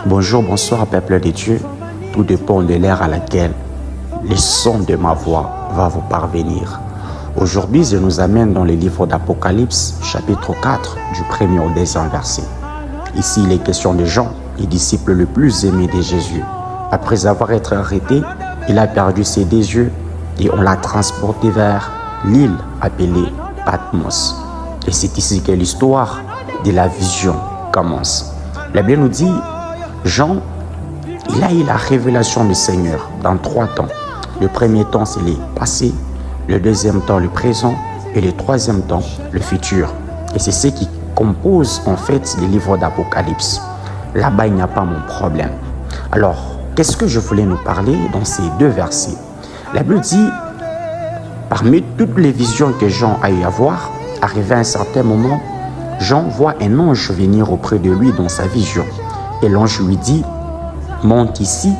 Bonjour, bonsoir, peuple de Dieu. Tout dépend de l'ère à laquelle le son de ma voix va vous parvenir. Aujourd'hui, je nous amène dans le livre d'Apocalypse, chapitre 4, du 1er au 10e verset. Ici, il est question de Jean, le disciple le plus aimé de Jésus. Après avoir été arrêté, il a perdu ses deux yeux et on l'a transporté vers l'île appelée Patmos. Et c'est ici que l'histoire de la vision commence. La Bible nous dit, Jean, il a eu la révélation du Seigneur dans 3 temps. Le premier temps, c'est le passé, le deuxième temps, le présent, et le troisième temps, le futur. Et c'est ce qui compose en fait le livre d'Apocalypse. Là-bas, il n'y a pas mon problème. Alors, qu'est-ce que je voulais nous parler dans ces 2 versets? La Bible dit, parmi toutes les visions que Jean a eu à voir, arrivé à un certain moment, Jean voit un ange venir auprès de lui dans sa vision. Et l'ange lui dit, monte ici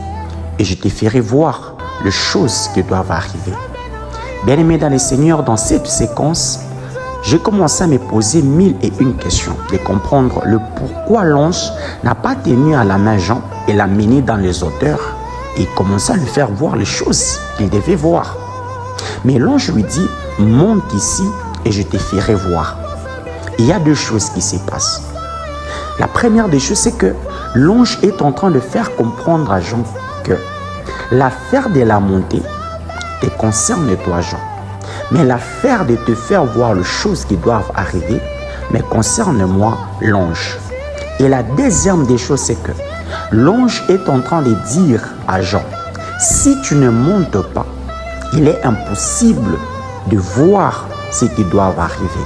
et je te ferai voir les choses qui doivent arriver. Bien-aimé dans le Seigneur, dans cette séquence, j'ai commencé à me poser 1001 questions, de comprendre le pourquoi l'ange n'a pas tenu à la main Jean et l'a mené dans les hauteurs et commençait à lui faire voir les choses qu'il devait voir. Mais l'ange lui dit, monte ici et je te ferai voir. Il y a 2 choses qui se passent. La première des choses, c'est que l'ange est en train de faire comprendre à Jean que l'affaire de la montée te concerne toi, Jean. Mais l'affaire de te faire voir les choses qui doivent arriver me concerne moi, l'ange. Et la deuxième des choses, c'est que l'ange est en train de dire à Jean, si tu ne montes pas, il est impossible de voir ce qui doit arriver.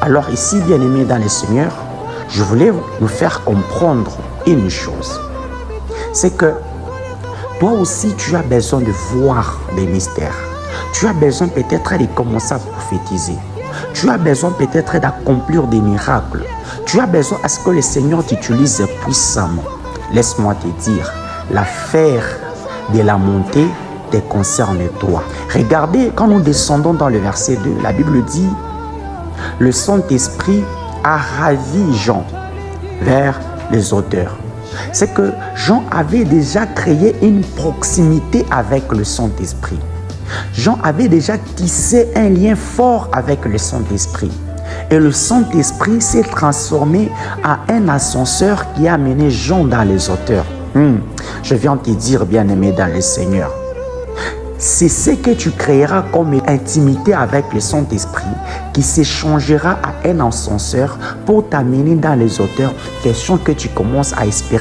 Alors ici, bien-aimés dans le Seigneur, je voulais nous faire comprendre une chose. C'est que toi aussi, tu as besoin de voir des mystères. Tu as besoin peut-être de commencer à prophétiser. Tu as besoin peut-être d'accomplir des miracles. Tu as besoin à ce que le Seigneur t'utilise puissamment. Laisse-moi te dire, l'affaire de la montée te concerne toi. Regardez, quand nous descendons dans le verset 2, la Bible dit, le Saint-Esprit a ravi Jean vers les auteurs. C'est que Jean avait déjà créé une proximité avec le Saint-Esprit. Jean avait déjà tissé un lien fort avec le Saint-Esprit. Et le Saint-Esprit s'est transformé en un ascenseur qui a amené Jean dans les hauteurs. Je viens te dire, bien-aimé dans le Seigneur, c'est ce que tu créeras comme intimité avec le Saint-Esprit qui s'échangera à un ascenseur pour t'amener dans les hauteurs, question que tu commences à espérer